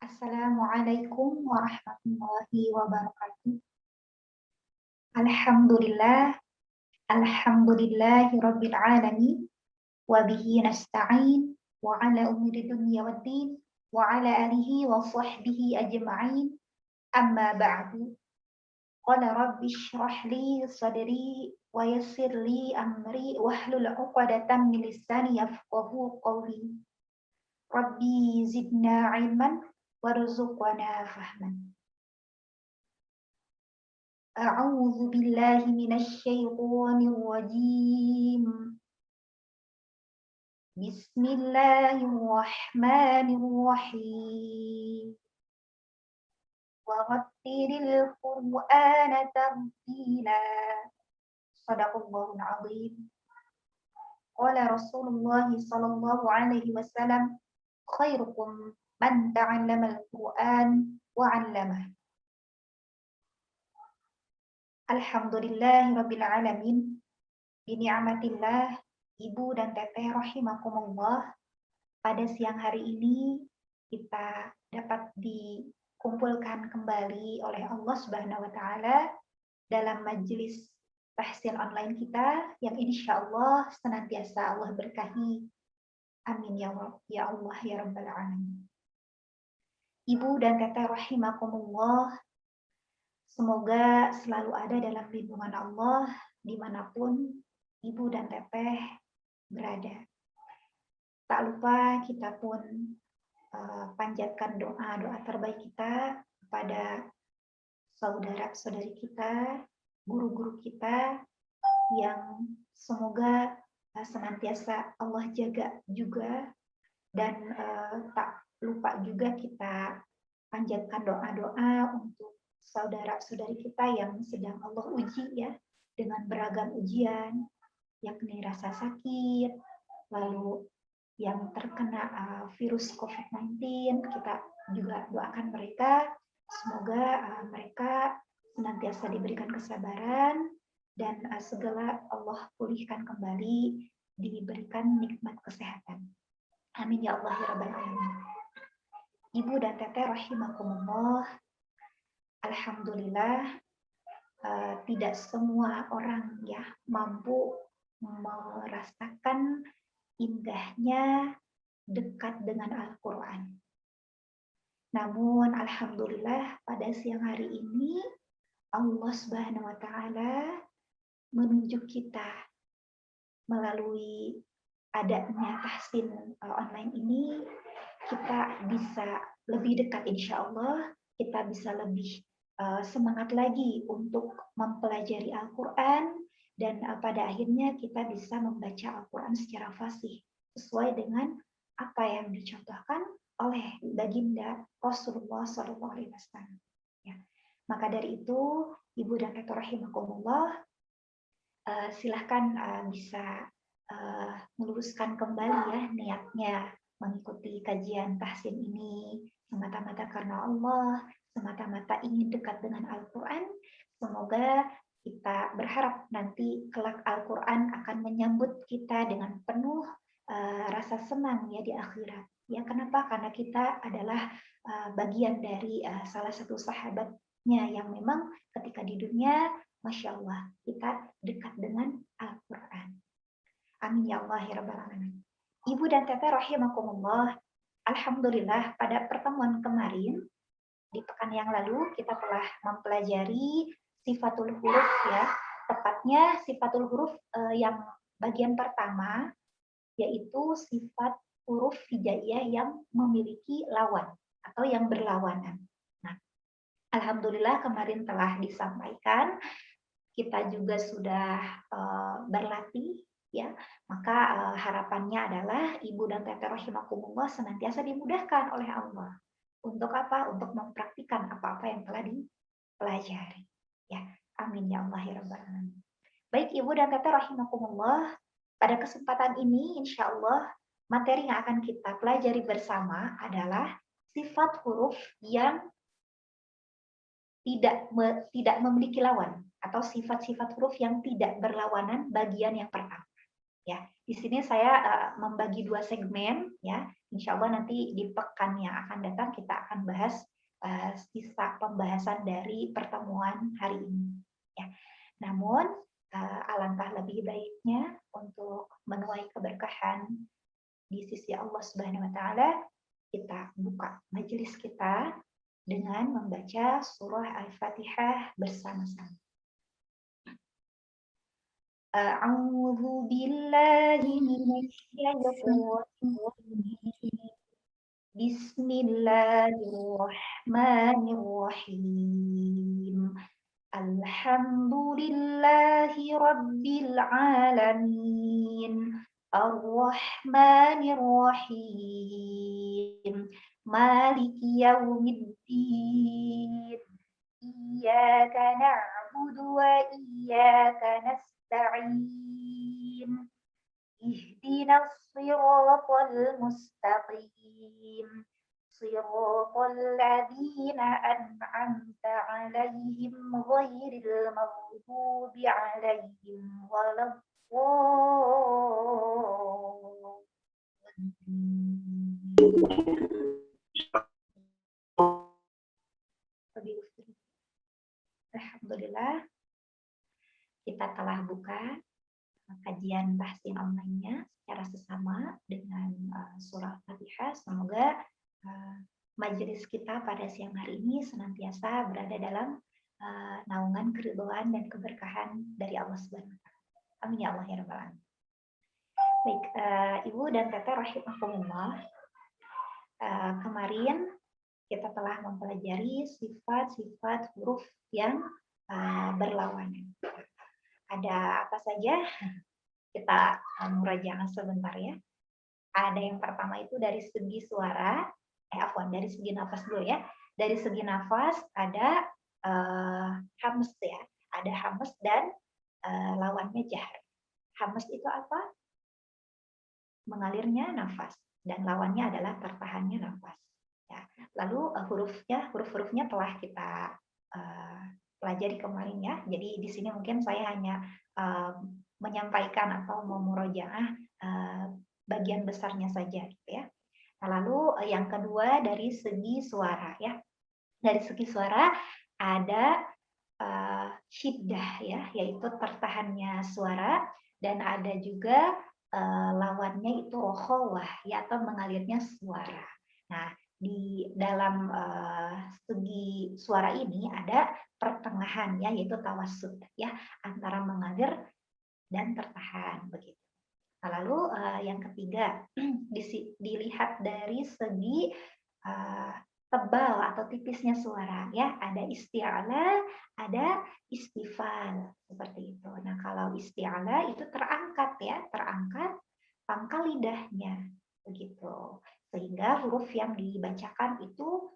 Assalamualaikum warahmatullahi wabarakatuh. Alhamdulillah, alhamdulillahi rabbil alamin, wa bihi nasta'in, wa ala umuri dunya waddin, wa ala alihi wa sahbihi ajma'in, amma ba'du. Qala rabbi shrah li sadri wa yassir li amri wahlul 'uqdatam min lisani yafqahu qawli. Rabbi zidna ilman warzuqna fahman. A'udzu billahi minasy syaithanir rajim. Bismillahirrahmanirrahim. Wa rattilil Qur'ana tartila. Shadaqallahul 'azim. Qala Rasulullah sallallahu alaihi wasallam, khairukum man ta'allama al-Qur'an wa 'allamahu. Alhamdulillahirabbil alamin. Bini'matillah, Ibu dan Teteh rahimakumullah. Pada siang hari ini kita dapat dikumpulkan kembali oleh Allah Subhanahu wa taala dalam majelis tahsin online kita yang insya Allah senantiasa Allah berkahi. Amin ya Allah ya rabbal alamin. Ibu dan Teteh rahimakumullah, semoga selalu ada dalam lindungan Allah dimanapun Ibu dan Teteh berada. Tak lupa kita pun panjatkan doa-doa terbaik kita kepada saudara-saudari kita, guru-guru kita yang semoga senantiasa Allah jaga juga, dan tak lupa juga kita panjatkan doa-doa untuk saudara-saudari kita yang sedang Allah uji ya dengan beragam ujian, yakni rasa sakit, lalu yang terkena virus COVID-19, kita juga doakan mereka, semoga mereka senantiasa diberikan kesabaran dan segala Allah pulihkan kembali, diberikan nikmat kesehatan. Amin ya Allah ya rabbal alamin. Ibu dan Teteh rahimakumullah, alhamdulillah tidak semua orang ya mampu merasakan indahnya dekat dengan Al-Quran. Namun alhamdulillah pada siang hari ini Allah Subhanahu wa taala menunjuk kita melalui adanya tahsin online ini, kita bisa lebih dekat insya Allah, kita bisa lebih semangat lagi untuk mempelajari Al-Quran, dan pada akhirnya kita bisa membaca Al-Quran secara fasih sesuai dengan apa yang dicontohkan oleh baginda Rasulullah SAW. Ya. Maka dari itu, Ibu dan Teteh rahimakumullah, silahkan bisa meluruskan kembali ya niatnya mengikuti kajian tahsin ini semata-mata karena Allah, semata-mata ingin dekat dengan Al-Quran. Semoga kita berharap nanti kelak Al-Quran akan menyambut kita dengan penuh rasa senang ya di akhirat. Ya, kenapa? Karena kita adalah bagian dari salah satu sahabatnya yang memang ketika di dunia, Masya Allah, kita dekat dengan Al-Quran. Amin ya Allah ya rabbal alamin. Ibu dan Teteh rahimakumullah, alhamdulillah pada pertemuan kemarin di pekan yang lalu kita telah mempelajari sifatul huruf ya, tepatnya sifatul huruf yang bagian pertama, yaitu sifat huruf hijaiyah yang memiliki lawan atau yang berlawanan. Nah, alhamdulillah kemarin telah disampaikan, kita juga sudah berlatih ya, maka harapannya adalah Ibu dan Teteh rahimakumullah senantiasa dimudahkan oleh Allah. Untuk apa? Untuk mempraktikkan apa-apa yang telah dipelajari. Ya, amin ya Allah ya rabbal alamin. Baik Ibu dan Teteh rahimakumullah, pada kesempatan ini insya Allah materi yang akan kita pelajari bersama adalah sifat huruf yang tidak memiliki lawan atau sifat-sifat huruf yang tidak berlawanan bagian yang pertama. Ya, di sini saya membagi dua segmen ya. Insya Allah nanti di pekan yang akan datang kita akan bahas sisa pembahasan dari pertemuan hari ini. Ya. Namun alangkah lebih baiknya untuk menuai keberkahan di sisi Allah Subhanahu Wa Taala, kita buka majelis kita dengan membaca surah Al-Fatihah bersama-sama. A'udzu billahi minasyaitonir rajim. Bismillahirrahmanirrahim. Alhamdulillahi rabbil alamin. Ar-Rahmanir Rahim. Maliki yaumiddin. Iyyaka na'budu wa iyyaka nasta'in. Ihdinas siratal mustaqim. Siratal ladzina an'amta 'alaihim ghairil maghdubi 'alaihim waladdallin. Alhamdulillah, kita telah buka kajian tahsin online-nya secara sesama dengan surah Al-Fatihah. Semoga majelis kita pada siang hari ini senantiasa berada dalam naungan keridhaan dan keberkahan dari Allah Subhanahu wa taala. Amin ya Allah ya rabbal alamin. Baik, Ibu dan Teteh rahimakumullah. Kemarin kita telah mempelajari sifat-sifat huruf yang berlawanan. Ada apa saja? Kita murajaah sebentar ya. Ada yang pertama itu dari segi suara, dari segi nafas dulu ya. Dari segi nafas ada hams ya, ada hams dan lawannya jahar. Hams itu apa? Mengalirnya nafas dan lawannya adalah tertahannya nafas. Ya. Lalu huruf-hurufnya telah kita pelajari kemarin ya. Jadi di sini mungkin saya hanya menyampaikan atau memurojaah bagian besarnya saja gitu ya. Nah, lalu yang kedua dari segi suara ya. Dari segi suara ada syiddah ya, yaitu tertahannya suara, dan ada juga lawannya itu rokhawah ya, atau mengalirnya suara. Nah, di dalam segi suara ini ada pertengahan ya, yaitu tawassut ya, antara mengalir dan tertahan begitu. Nah, lalu yang ketiga dilihat dari segi tebal atau tipisnya suara ya, ada isti'ala, ada istifal seperti itu. Nah, kalau isti'ala itu terangkat ya, terangkat pangkal lidahnya begitu. Sehingga huruf yang dibacakan itu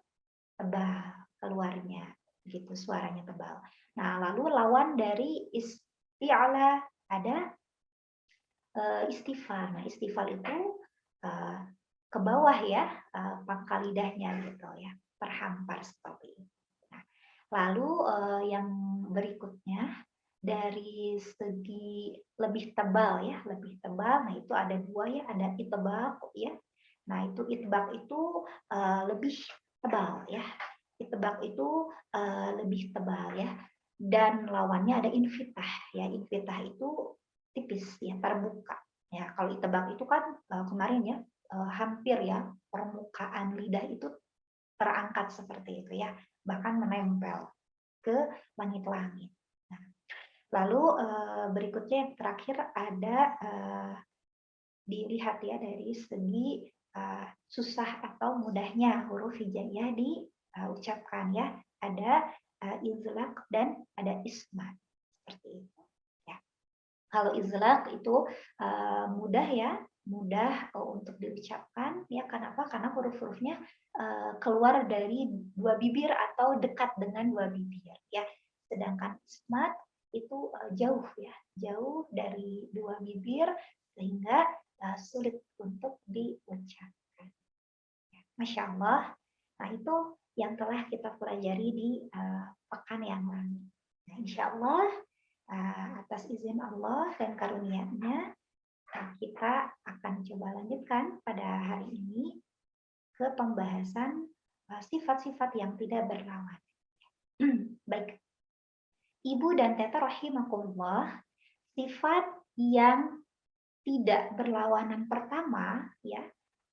tebal keluarnya begitu, suaranya tebal. Nah, lalu lawan dari isti'ala ada istifal. Nah, istifal itu ke bawah ya, pangkal lidahnya gitu ya, terhampar seperti itu. Nah, lalu yang berikutnya dari segi lebih tebal ya, lebih tebal. Nah, itu ada dua ya, ada itbaq ya. Nah, itu itbaq itu lebih tebal ya. Itbaq itu lebih tebal ya. Dan lawannya ada infitah ya. Infitah itu tipis ya, terbuka. Ya, kalau itbaq itu kan kemarin ya, hampir ya, permukaan lidah itu terangkat seperti itu ya, bahkan menempel ke langit-langit. Nah, lalu berikutnya yang terakhir ada dilihat ya dari segi susah atau mudahnya huruf hijaiyah diucapkan ya, ada izlaq dan ada ismat seperti itu ya. Kalau izlaq itu mudah ya, mudah untuk diucapkan ya. Kenapa? Karena huruf-hurufnya keluar dari dua bibir atau dekat dengan dua bibir ya. Sedangkan ismat itu jauh ya, jauh dari dua bibir sehingga sulit untuk diucapkan. Masya Allah. Nah itu yang telah kita pelajari di pekan yang lalu. Nah, insya Allah atas izin Allah dan karunia-Nya kita akan coba lanjutkan pada hari ini ke pembahasan sifat-sifat yang tidak berlawan. Baik, Ibu dan Tete rahimakumullah, sifat yang tidak berlawanan pertama ya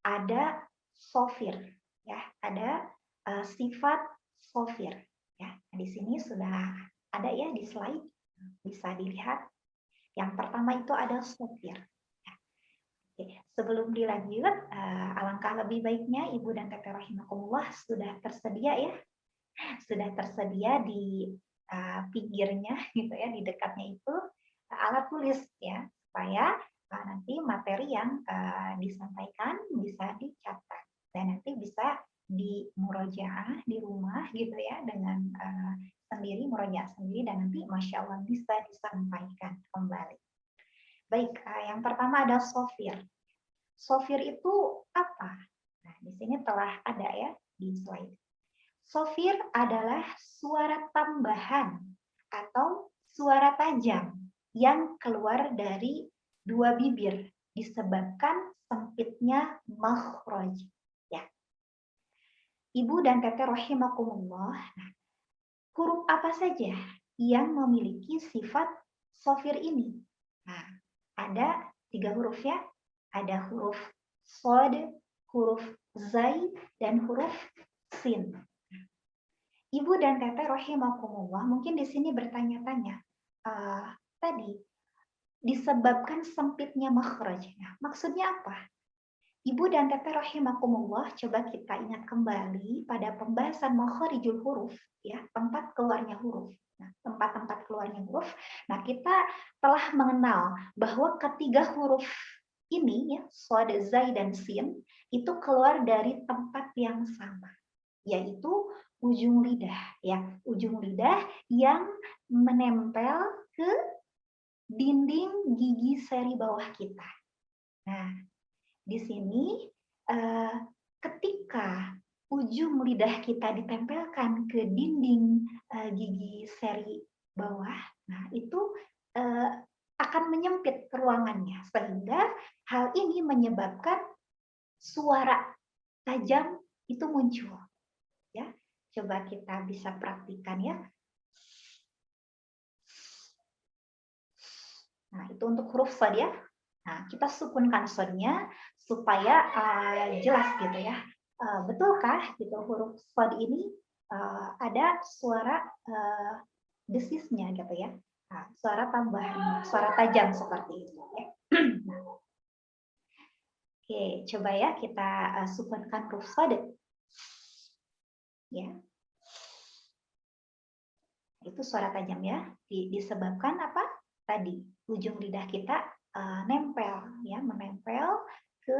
ada sofir ya, ada sifat sofir ya. Di sini sudah ada ya di slide, bisa dilihat. Yang pertama itu ada sofir. Oke, sebelum dilanjut, alangkah lebih baiknya Ibu dan Tete rahimakumullah sudah tersedia ya, sudah tersedia di pinggirnya gitu ya, di dekatnya itu alat tulis ya, supaya nanti materi yang disampaikan bisa dicatat dan nanti bisa di murojaah di rumah gitu ya, dengan sendiri, murojaah sendiri, dan nanti Masya Allah bisa disampaikan kembali. Baik, yang pertama ada sofir. Sofir itu apa? Nah, di sini telah ada ya di slide. Sofir adalah suara tambahan atau suara tajam yang keluar dari dua bibir disebabkan sempitnya makhraj. Ya. Ibu dan Tete rahimakumullah. Nah, huruf apa saja yang memiliki sifat sofir ini? Nah, ada 3 huruf ya. Ada huruf sod, huruf zai, dan huruf sin. Ibu dan Tete rahimakumullah mungkin di sini bertanya-tanya, tadi disebabkan sempitnya makhraj. Nah, maksudnya apa? Ibu dan Tete rahimakumullah, coba kita ingat kembali pada pembahasan makhrijul huruf, ya, tempat keluarnya huruf. Nah, tempat-tempat keluarnya huruf. Nah, kita telah mengenal bahwa ketiga huruf ini, ya, shad, zai, dan sin, itu keluar dari tempat yang sama, yaitu ujung lidah, ya, ujung lidah yang menempel ke dinding gigi seri bawah kita. Nah, di sini ketika ujung lidah kita ditempelkan ke dinding gigi seri bawah, nah itu akan menyempit ruangannya, sehingga hal ini menyebabkan suara tajam itu muncul. Ya, coba kita bisa praktikan ya. Nah, itu untuk huruf shad ya. Nah, kita sukunkan shadnya supaya jelas gitu ya. Betulkah gitu huruf shad ini ada suara desisnya gitu ya. Nah, suara tambahan, suara tajam seperti itu ya. Nah, oke, coba ya kita sukunkan huruf shad. Ya. Itu suara tajam ya. Disebabkan apa? Tadi ujung lidah kita nempel ya, menempel ke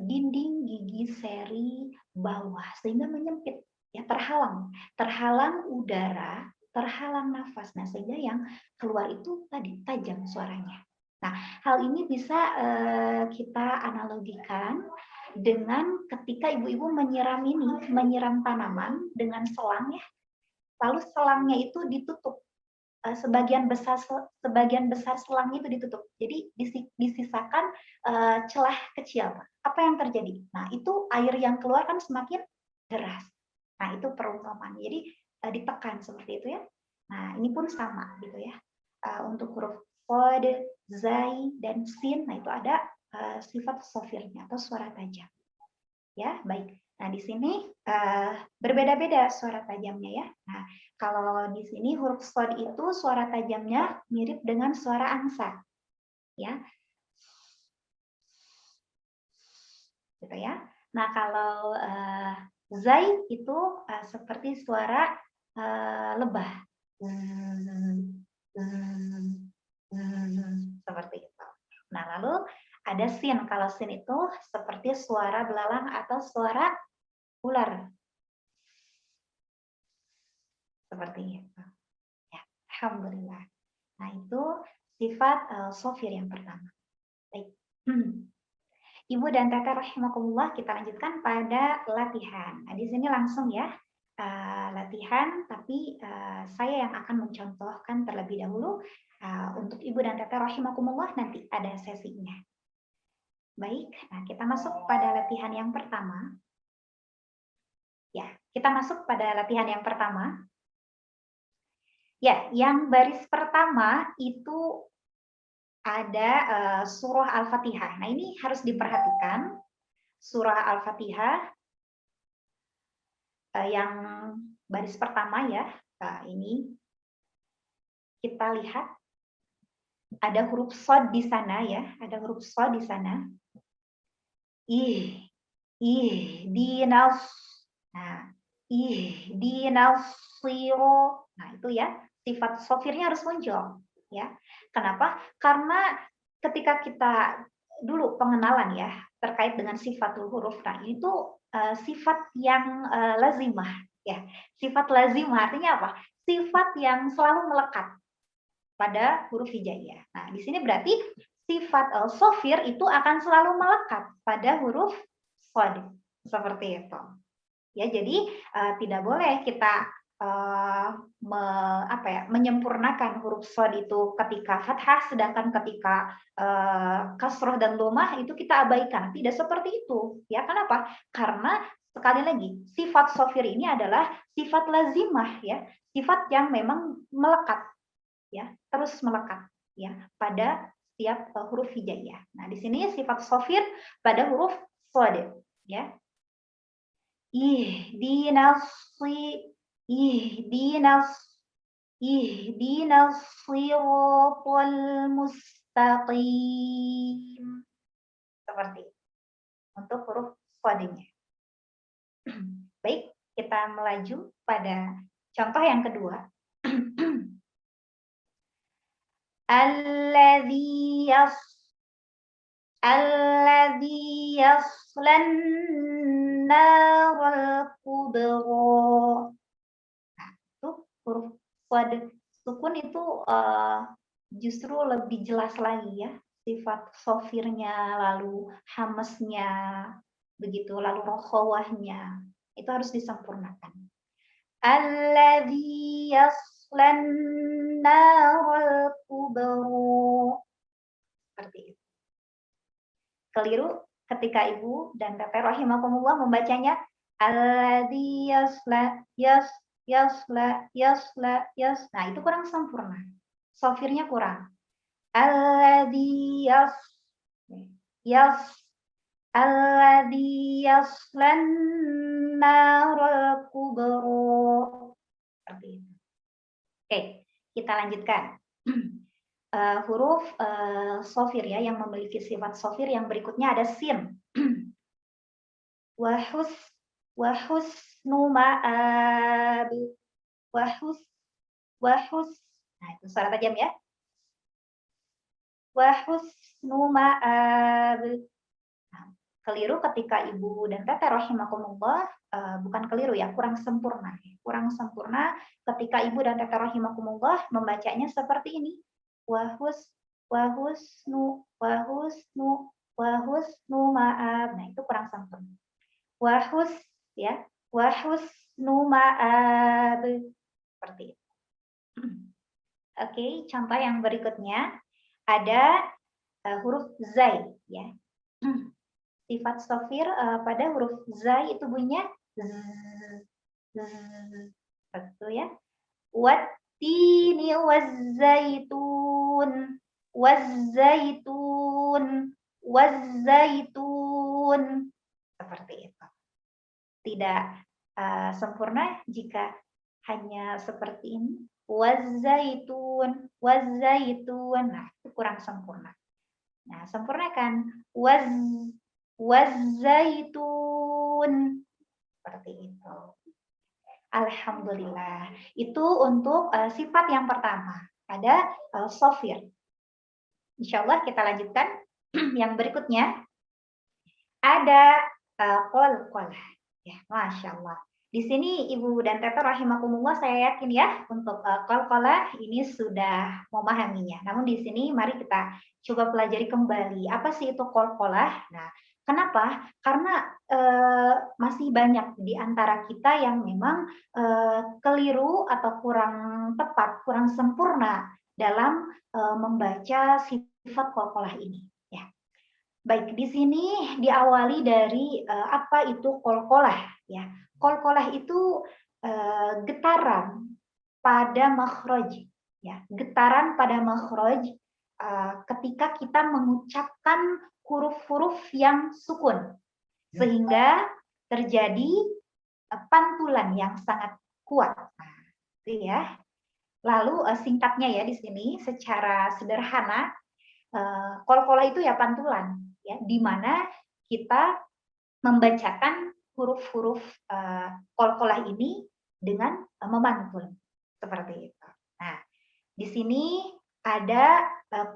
dinding gigi seri bawah sehingga menyempit ya, terhalang udara, terhalang nafas. Nah, sehingga yang keluar itu tadi tajam suaranya. Nah, hal ini bisa kita analogikan dengan ketika ibu-ibu menyiram tanaman dengan selang ya. Lalu selangnya itu ditutup. Sebagian besar selang itu ditutup. Jadi disisakan celah kecil. Apa yang terjadi? Nah, itu air yang keluar kan semakin deras. Nah, itu perumpamaan. Jadi ditekan seperti itu ya. Nah, ini pun sama gitu ya. Untuk huruf shad, zai, dan sin, nah itu ada sifat sofirnya atau suara tajam. Ya, baik. Nah, di sini berbeda-beda suara tajamnya ya. Nah, kalau di sini huruf shad itu suara tajamnya mirip dengan suara angsa. Ya. Gitu ya. Nah, kalau zai itu seperti suara lebah. Seperti itu. Nah, lalu ada sin. Kalau sin itu seperti suara belalang atau suara ular. Seperti itu. Ya, alhamdulillah. Nah, itu sifat sofir yang pertama. Baik. Ibu dan Kakak rahimakumullah, kita lanjutkan pada latihan. Nah, di sini langsung ya latihan, tapi saya yang akan mencontohkan terlebih dahulu. Untuk Ibu dan Kakak rahimakumullah nanti ada sesinya. Baik, nah kita masuk pada latihan yang pertama. Ya, kita masuk pada latihan yang pertama. Ya, yang baris pertama itu ada surah Al-Fatihah. Nah, ini harus diperhatikan. Surah Al-Fatihah yang baris pertama ya. Nah, ini kita lihat ada huruf shad di sana ya, ada huruf shad di sana. Dinas. Nah, dinas siro. Nah, itu ya, sifat sofirnya harus muncul ya. Kenapa? Karena ketika kita dulu pengenalan ya terkait dengan sifatul huruf, nah itu sifat yang lazimah ya. Sifat lazimah artinya apa? Sifat yang selalu melekat pada huruf hijaiyah. Nah, di sini berarti sifat sofir itu akan selalu melekat pada huruf shad. Seperti itu. Ya, jadi tidak boleh kita menyempurnakan huruf shad itu ketika fathah, sedangkan ketika kasroh dan domah itu kita abaikan. Tidak seperti itu. Ya, kenapa? Karena sekali lagi sifat sofir ini adalah sifat lazimah ya, sifat yang memang melekat ya, terus melekat ya pada setiap huruf hijaiyah. Nah, di sini sifat sofir pada huruf shad ya. Ihdinas shiratal mustaqim. Seperti untuk huruf shadnya. Baik, kita melaju pada contoh yang kedua. Alladzi yaslan naral kubra. Nah, itu huruf shad sukun itu justru lebih jelas lagi ya, sifat sofirnya, lalu hamesnya, begitu, lalu rokhawahnya, itu harus disempurnakan. Alladzi yaslan naral kubra. Seperti itu. Keliru ketika Ibu dan Bapak rahimakumullah membacanya alladzi yasla. Nah, itu kurang sempurna. Sofirnya kurang. Alladzi alladzi yaslan naral kubra. Seperti itu. Oke, kita lanjutkan. Huruf sofir ya, yang memiliki sifat sofir yang berikutnya ada sin. Wahusnu ma'ab. Nah, itu suara tajam ya. Wahusnu ma'ab. Nah, keliru ketika Ibu dan Teteh rahimakumullah, bukan keliru ya, kurang sempurna. Kurang sempurna ketika Ibu dan Teteh rahimakumullah membacanya seperti ini. Wahusnu ma'ab. Nah, itu kurang sempurna. Wahusnu ma'ab. Seperti itu. Oke, contoh yang berikutnya ada huruf zai ya. Sifat sofir pada huruf zai itu bunyinya betul ya. Wattini wazzaitun. Seperti itu. Tidak sempurna jika hanya seperti ini. Wazzaitun. Nah, itu kurang sempurna. Nah, sempurnakan wazzaitun. Seperti itu. Alhamdulillah. Itu untuk sifat yang pertama. Ada sofir. Insya Allah kita lanjutkan. Yang berikutnya ada qol. Ya, Masya Allah. Di sini Ibu dan Tete rahimakumullah, saya yakin ya untuk qalqalah ini sudah memahaminya. Namun di sini mari kita coba pelajari kembali apa sih itu qalqalah. Nah, kenapa? Karena masih banyak di antara kita yang memang keliru atau kurang tepat, kurang sempurna dalam membaca sifat qalqalah ini. Ya. Baik, di sini diawali dari apa itu qalqalah ya. Qalqalah itu getaran pada makhraj ya. Getaran pada makhraj ketika kita mengucapkan huruf-huruf yang sukun sehingga terjadi pantulan yang sangat kuat. Nah, itu ya. Lalu singkatnya ya di sini secara sederhana qalqalah itu ya pantulan ya, di mana kita membacakan huruf-huruf qalqalah ini dengan memantul seperti itu. Nah, di sini ada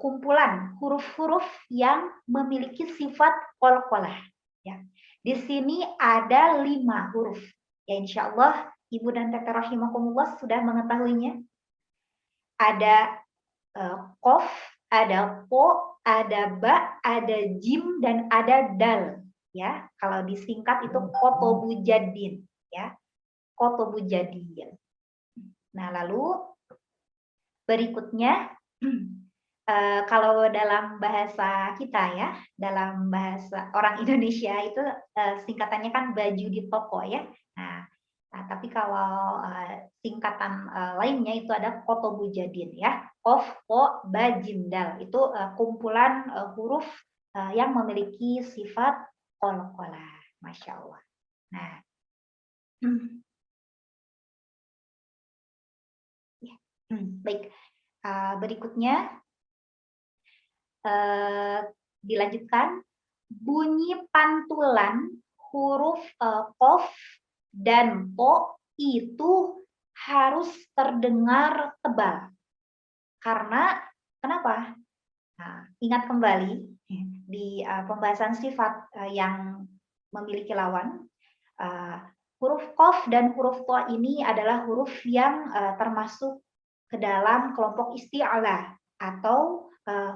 kumpulan huruf-huruf yang memiliki sifat qalqalah ya. Di sini ada 5 huruf. Ya insya Allah Ibu dan Tete rahimakumullah sudah mengetahuinya. Ada qaf, ada po, ada ba, ada jim, dan ada dal. Ya, kalau disingkat itu qotobujadin. Ya, qotobujadin. Nah, lalu berikutnya kalau dalam bahasa kita ya, dalam bahasa orang Indonesia itu singkatannya kan baju di toko ya. Nah, tapi kalau singkatan lainnya itu ada qotobujadin ya. Qaf, po, ba, jim, dal. Itu kumpulan huruf yang memiliki sifat qalqalah. Masya Allah. Nah, baik. Berikutnya dilanjutkan, bunyi pantulan huruf qaf dan po itu harus terdengar tebal. Karena kenapa? Nah, ingat kembali di pembahasan sifat yang memiliki lawan, huruf qaf dan huruf to ini adalah huruf yang termasuk ke dalam kelompok isti'alah atau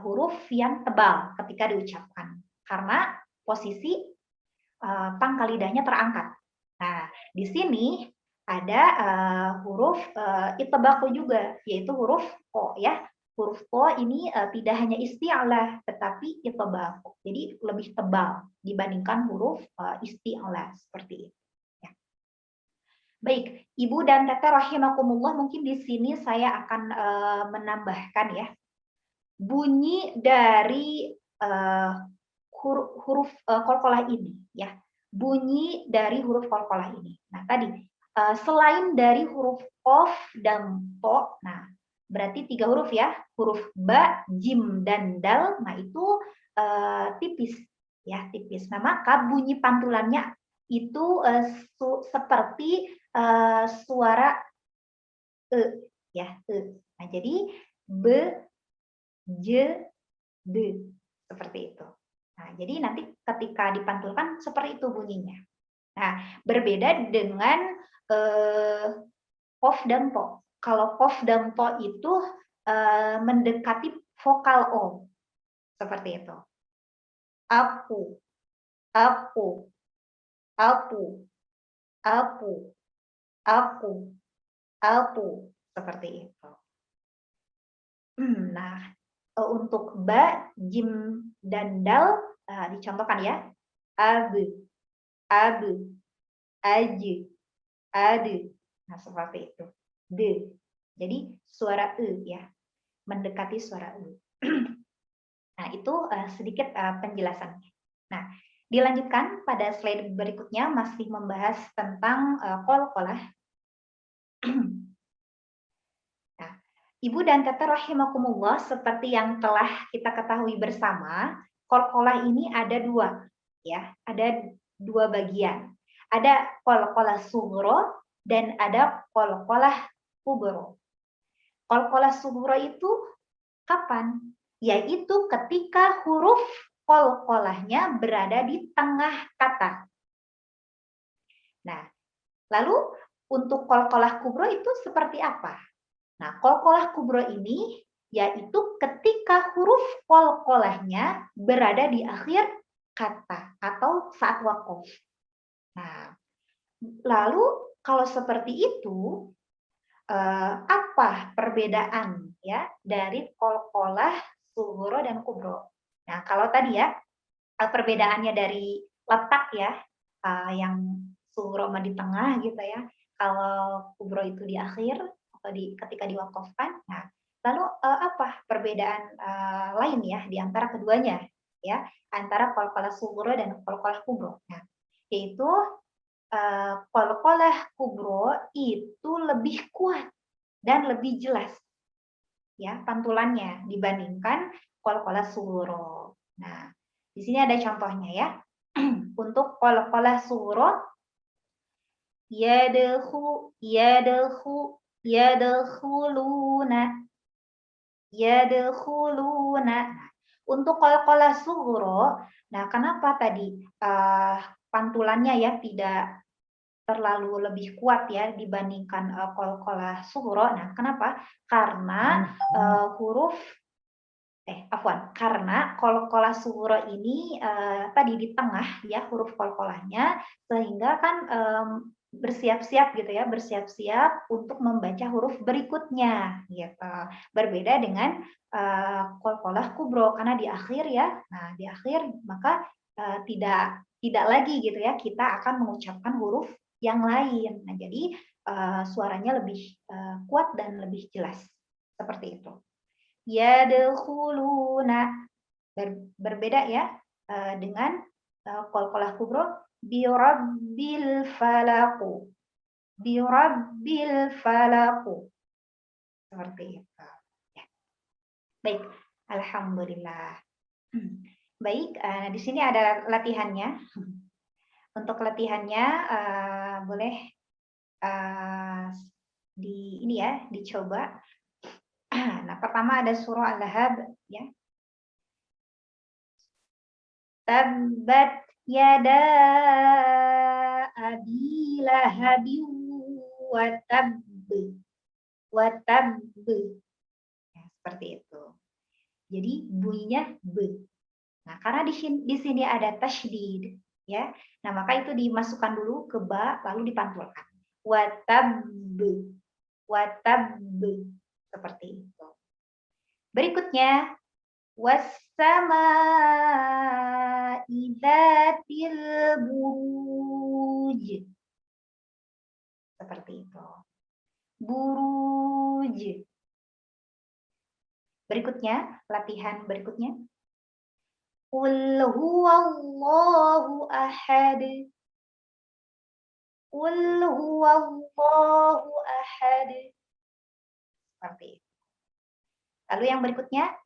huruf yang tebal ketika diucapkan karena posisi pangkal lidahnya terangkat. Nah, di sini ada huruf itbaq juga, yaitu huruf o ya. Huruf o ini tidak hanya isti'alah tetapi itbaq. Jadi lebih tebal dibandingkan huruf isti'alah seperti itu. Ya. Baik, Ibu dan Tete rahimakumullah, mungkin di sini saya akan menambahkan ya. Bunyi dari huruf qalqalah ini ya. Bunyi dari huruf qalqalah ini. Nah, tadi selain dari huruf qaf dan to, nah berarti 3 huruf ya, huruf ba, jim, dan dal. Nah, itu tipis ya, tipis. Nah, maka bunyi pantulannya itu seperti suara e ya, e. Nah, jadi be, je, de seperti itu. Nah, jadi nanti ketika dipantulkan seperti itu bunyinya. Nah, berbeda dengan qaf dan po. Kalau qaf dan po itu mendekati vokal o. Seperti itu. Aku, aku, aku, aku, aku, aku. Seperti itu. Nah, untuk ba, jim, dan dal dicontohkan ya. Abu, abu, aju, adu. Nah, seperti itu. De. Jadi suara e ya, mendekati suara e. Nah, itu sedikit penjelasannya. Nah, dilanjutkan pada slide berikutnya masih membahas tentang qalqalah. Nah, Ibu dan Tete rahimakumullah, seperti yang telah kita ketahui bersama, qalqalah ini ada 2 ya, ada 2 bagian. Ada qalqalah sughra dan ada qalqalah kubra. Qalqalah sughra itu kapan? Yaitu ketika huruf qalqalahnya berada di tengah kata. Nah, Lalu untuk qalqalah kubro itu seperti apa? Nah, qalqalah kubro ini yaitu ketika huruf qalqalahnya berada di akhir kata atau saat waqaf. Nah, lalu kalau seperti itu, apa perbedaan ya dari qalqalah sughra dan kubro? Nah, kalau tadi ya perbedaannya dari letak ya, yang sughra mah di tengah gitu ya, kalau kubro itu di akhir atau ketika diwaqafkan. Nah, lalu, apa perbedaan, lain ya di antara keduanya ya, antara qalqalah sughra dan qalqalah kubro? Nah, yaitu, qalqalah kubro itu lebih kuat dan lebih jelas ya pantulannya dibandingkan qalqalah sughra. Nah, di sini ada contohnya ya. Untuk qalqalah sughra, yadkhuluna, yadkhuluna. Untuk qalqalah sughra, nah kenapa tadi, pantulannya ya tidak terlalu lebih kuat ya dibandingkan, qalqalah sughra. Nah, kenapa? Karena, huruf karena qalqalah sughra ini, tadi di tengah ya huruf qalqalahnya, sehingga kan, bersiap-siap gitu ya, bersiap-siap untuk membaca huruf berikutnya gitu. Berbeda dengan, qalqalah kubro karena di akhir ya. Nah, di akhir maka, tidak lagi gitu ya kita akan mengucapkan huruf yang lain. Nah, jadi, suaranya lebih, kuat dan lebih jelas, seperti itu. Yadkhuluna, berbeda ya, dengan, qalqalah kubro, birabbil falaq, birabbil falaq, seperti itu. Ya, baik, alhamdulillah. Baik, di sini ada latihannya. Untuk latihannya, boleh, ini ya, dicoba. Nah, pertama ada surah Al-Lahab ya. Tabbat yada abi lahabin wa tabb, wa tabb. Ya, seperti itu. Jadi bunyinya b. Nah, karena di sini ada tasydid ya. Nah, maka itu dimasukkan dulu ke ba lalu dipantulkan. Wa tabb, wa tabb. Seperti itu. Berikutnya was-samaa'i dzatil buruj. Seperti itu. Buruj. Berikutnya, latihan berikutnya. Qul huwallahu ahad. Qul huwallahu ahad. Seperti itu. Lalu yang berikutnya,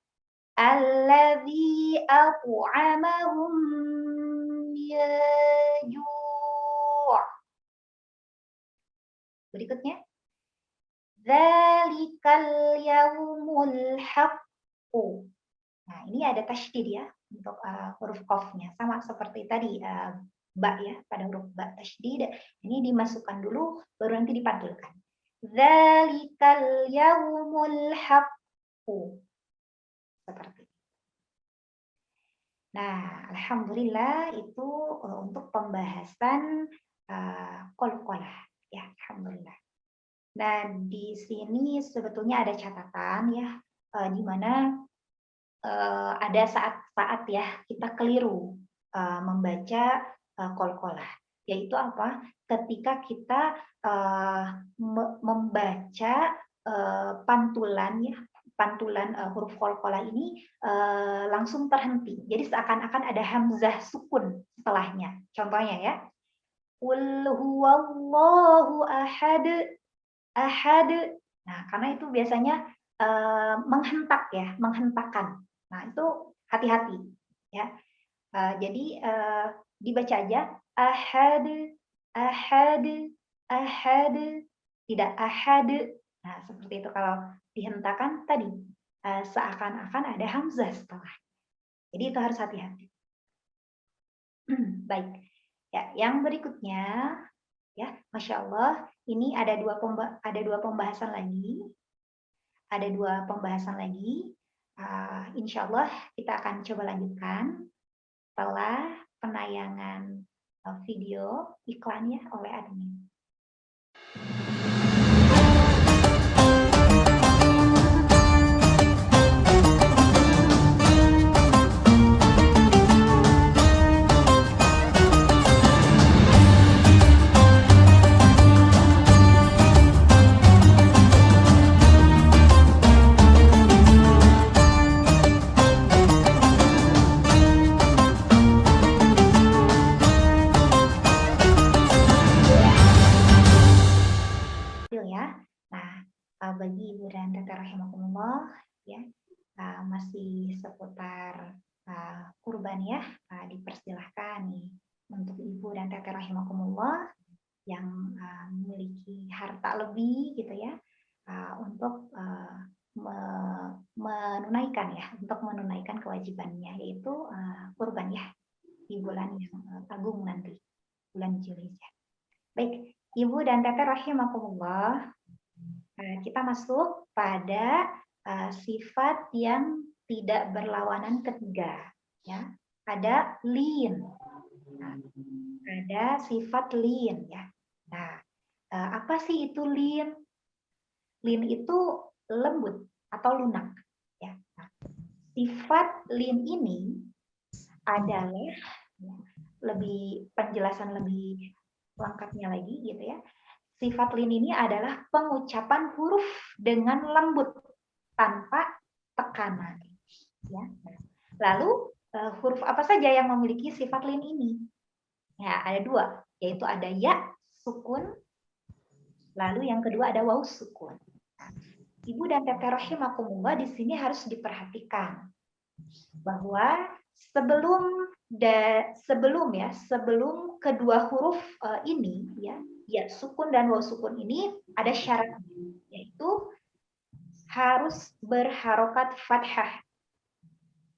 alladzi at'amahum min ju'. Berikutnya, dzalikal yaumul haqqu. Nah, ini ada tasydid ya untuk huruf qafnya, sama seperti tadi ba ya, pada huruf ba tasydid. Ini dimasukkan dulu baru nanti dipantulkan. Dzalikal yaumul haqqu. Seperti itu. Nah, alhamdulillah itu untuk pembahasan qalqalah ya, alhamdulillah. Nah, di sini sebetulnya ada catatan ya, di mana ada saat-saat ya kita keliru membaca qalqalah, yaitu apa? Ketika kita membaca pantulan ya, pantulan huruf qalqalah ini langsung terhenti. Jadi seakan-akan ada hamzah sukun setelahnya. Contohnya ya, qul huwallahu ahad, ahad. Nah, karena itu biasanya menghentak ya, menghentakkan. Nah, itu hati-hati ya. Jadi dibaca aja ahad, ahad, ahad, tidak ahad. Nah, seperti itu. Kalau dihentakkan tadi seakan-akan ada hamzah setelah. Jadi itu harus hati-hati. Baik. Ya, yang berikutnya Ya, Masya Allah, ini ada dua pembahasan lagi. Ada dua pembahasan lagi. Insya Allah kita akan coba lanjutkan setelah penayangan video iklannya oleh admin. Ya. Nah, bagi Ibu dan Kakak rahimakumullah, ya, masih seputar kurban ya, dipersilahkan nih untuk Ibu dan Kakak rahimakumullah yang memiliki harta lebih gitu ya, untuk menunaikan ya, untuk menunaikan kewajibannya yaitu kurban ya di bulan yang agung nanti, bulan Zulhijjah. Baik, Ibu dan Kakak rahimakumullah, kita masuk pada sifat yang tidak berlawanan ketiga, ya. Ada lin, ada sifat lin, ya. Nah, apa sih itu lin? Lin itu lembut atau lunak, ya. Nah, sifat lin ini adalah penjelasan lebih lengkapnya lagi, gitu ya. Sifat lin ini adalah pengucapan huruf dengan lembut tanpa tekanan. Ya. Lalu huruf apa saja yang memiliki sifat lin ini? Ya, ada dua, yaitu ada ya sukun, lalu yang kedua ada waw sukun. Nah, Ibu dan Kakak rahimakumullah di sini harus diperhatikan bahwa sebelum kedua huruf ini ya sukun dan waw sukun ini ada syaratnya, yaitu harus berharokat fathah,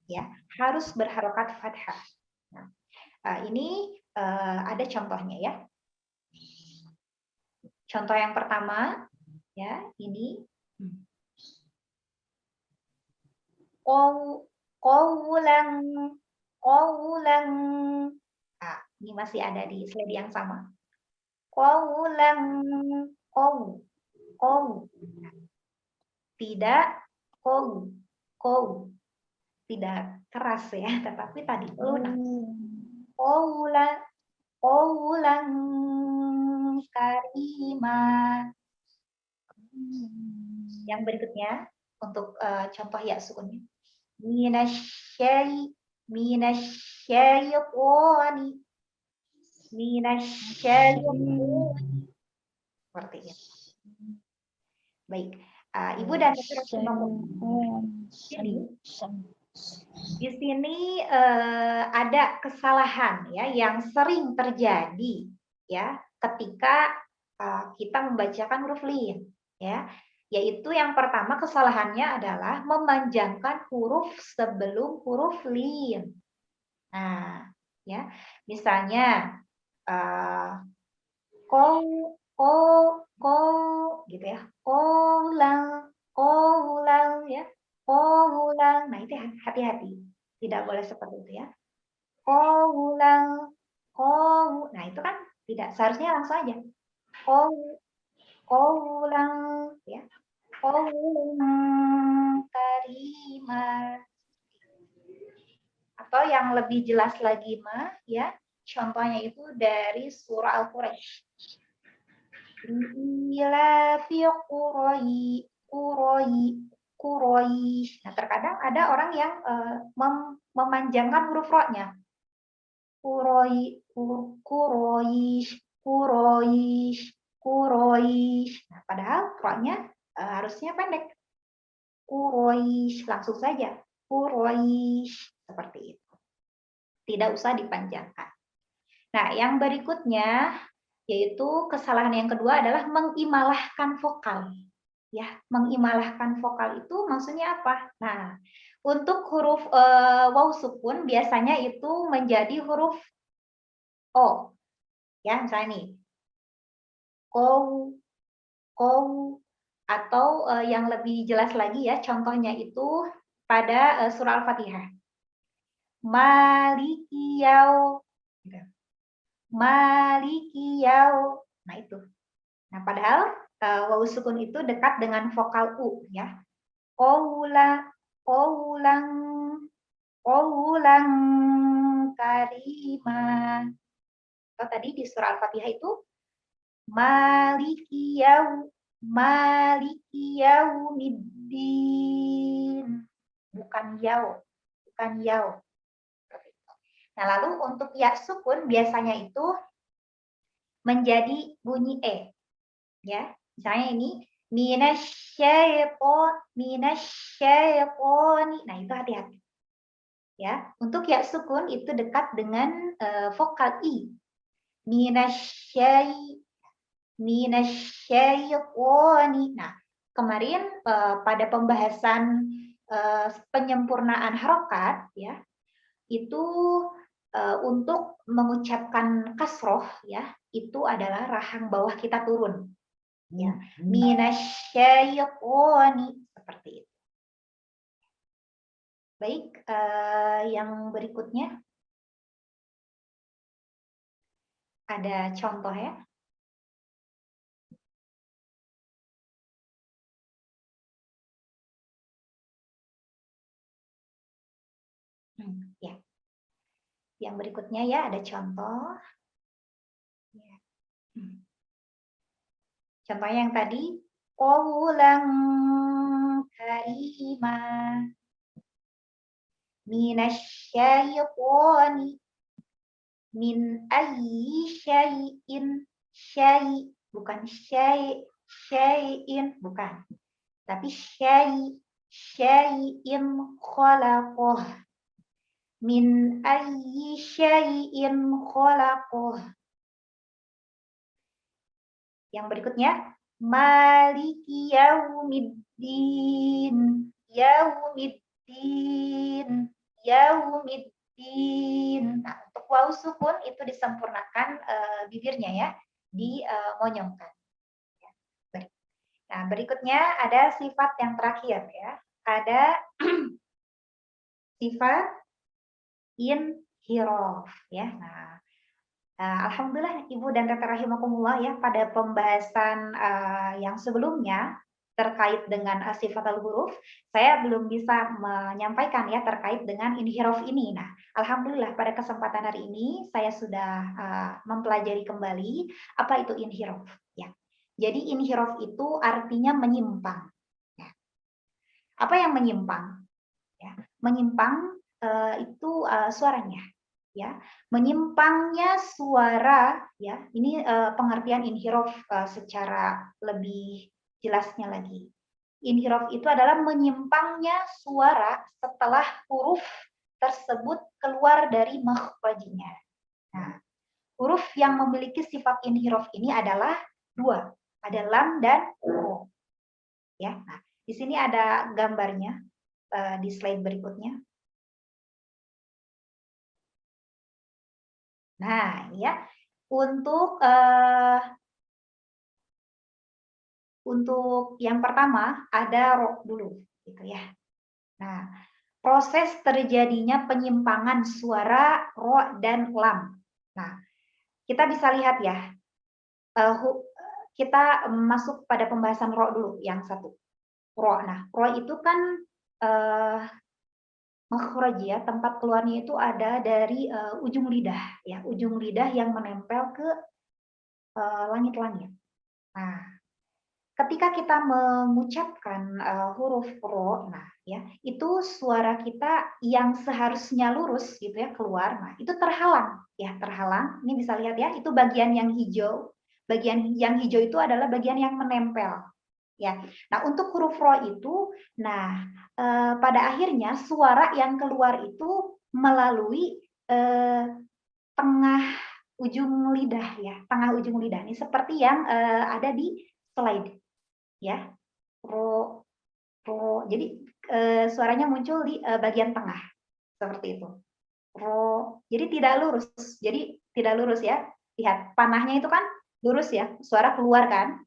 ya, harus berharokat fathah. Nah, ini ada contohnya ya. Contoh yang pertama ya, ini qawlan. Ini masih ada di slide yang sama. Qawlan, tidak tidak keras ya, tetapi tadi lunak. Qawlan karima. Yang berikutnya untuk contoh ya sukunnya. Minasyaiqani. Seperti itu. Baik, Ibu dan di sini ada kesalahan ya yang sering terjadi ya ketika kita membacakan huruf lin ya, yaitu yang pertama kesalahannya adalah memanjangkan huruf sebelum huruf lin. Nah, ya, misalnya gitu ya, qawlan ya, qawlan. Nah, itu hati-hati, tidak boleh seperti itu ya. Qawlan, nah itu kan tidak, seharusnya langsung aja. Qawlan ya, qawlan karimah. Atau yang lebih jelas lagi mah ya, contohnya itu dari surah Al-Quraisy. Ila fi Quraisy. Nah, terkadang ada orang yang memanjangkan huruf ro-nya. Quraisy. Nah, padahal ro-nya harusnya pendek. Quraisy, langsung saja. Quraisy, seperti itu. Tidak usah dipanjangkan. Nah, yang berikutnya yaitu kesalahan yang kedua adalah mengimalahkan vokal. Ya, mengimalahkan vokal itu maksudnya apa? Nah, untuk huruf waw sukun biasanya itu menjadi huruf o. Ya, misalnya nih. Kow, kow, atau yang lebih jelas lagi ya, contohnya itu pada surah Al-Fatihah. Maliki yau, gitu. Maliki yau. Nah itu. Nah padahal wawu sukun itu dekat dengan vokal u ya. Qawla, qawlang, qawlang karima. Atau tadi di surah Al-Fatihah itu Maliki yau, Maliki yaumiddin. Bukan yau, bukan yau. Nah, lalu untuk ya sukun biasanya itu menjadi bunyi e, ya. Misalnya ini minasyaiton. Nah, itu hati-hati. Ya, untuk ya sukun itu dekat dengan vokal i. Minasyaitoni. Nah, kemarin pada pembahasan penyempurnaan harokat ya, itu untuk mengucapkan kasroh ya, itu adalah rahang bawah kita turun. Ya, minasyaitoni seperti itu. Baik, yang berikutnya ada contoh ya. Ya. Yang berikutnya ya ada contoh. Ya. Contohnya yang tadi, qawlan karima minasyaitoni min ayyi syai'in, syai' bukan syai'in, bukan, tapi syai'in khalaqah, min ayyi syai'in khalaqah. Yang berikutnya, maliki yaumiddin, yaumiddin, yaumiddin. Nah, untuk wawu sukun itu disempurnakan bibirnya ya, dimonyongkan. Nah, berikutnya ada sifat yang terakhir ya. Ada sifat inhiraf ya. Nah, alhamdulillah Ibu dan Tete rahimakumullah ya, pada pembahasan yang sebelumnya terkait dengan sifat al-huruf, saya belum bisa menyampaikan ya terkait dengan inhiraf ini. Nah, alhamdulillah pada kesempatan hari ini saya sudah mempelajari kembali apa itu inhiraf ya. Jadi inhiraf itu artinya menyimpang. Ya. Apa yang menyimpang? Ya, menyimpang itu suaranya. Ya, menyimpangnya suara ya, ini pengertian inhiraf secara lebih jelasnya lagi. Inhiraf itu adalah menyimpangnya suara setelah huruf tersebut keluar dari makhrajnya. Nah, huruf yang memiliki sifat inhiraf ini adalah dua, ada lam dan ro. Ya, nah, di sini ada gambarnya di slide berikutnya. Nah, ya, untuk yang pertama ada ro dulu, gitu ya. Nah, proses terjadinya penyimpangan suara ro dan lam. Nah, kita bisa lihat ya, kita masuk pada pembahasan ro dulu yang satu. Ro. Nah, ro itu kan makhraj ya, tempat keluarnya itu ada dari ujung lidah ya, ujung lidah yang menempel ke langit-langit. Nah, ketika kita mengucapkan huruf ro, nah ya, itu suara kita yang seharusnya lurus gitu ya keluar, nah itu terhalang ya, terhalang. Ini bisa lihat ya, itu bagian yang hijau. Bagian yang hijau itu adalah bagian yang menempel. Ya. Nah, untuk huruf ro itu, nah pada akhirnya suara yang keluar itu melalui tengah ujung lidah ya, tengah ujung lidah. Ini seperti yang ada di slide ya. Ro, ro. Jadi suaranya muncul di bagian tengah seperti itu. Ro. Jadi tidak lurus. Jadi tidak lurus ya. Lihat panahnya itu kan lurus ya, suara keluar kan?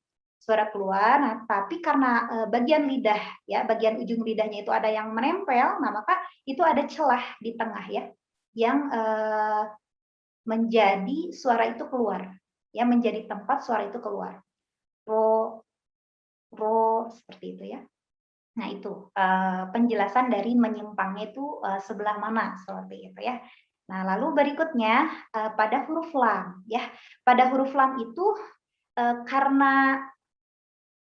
Suara keluar. Nah, tapi karena bagian lidah ya, bagian ujung lidahnya itu ada yang menempel, nah maka itu ada celah di tengah ya, yang menjadi suara itu keluar, ya menjadi tempat suara itu keluar. Ro, seperti itu ya. Nah itu penjelasan dari menyimpangnya itu sebelah mana seperti itu ya. Nah lalu berikutnya pada huruf lam ya. Pada huruf lam itu karena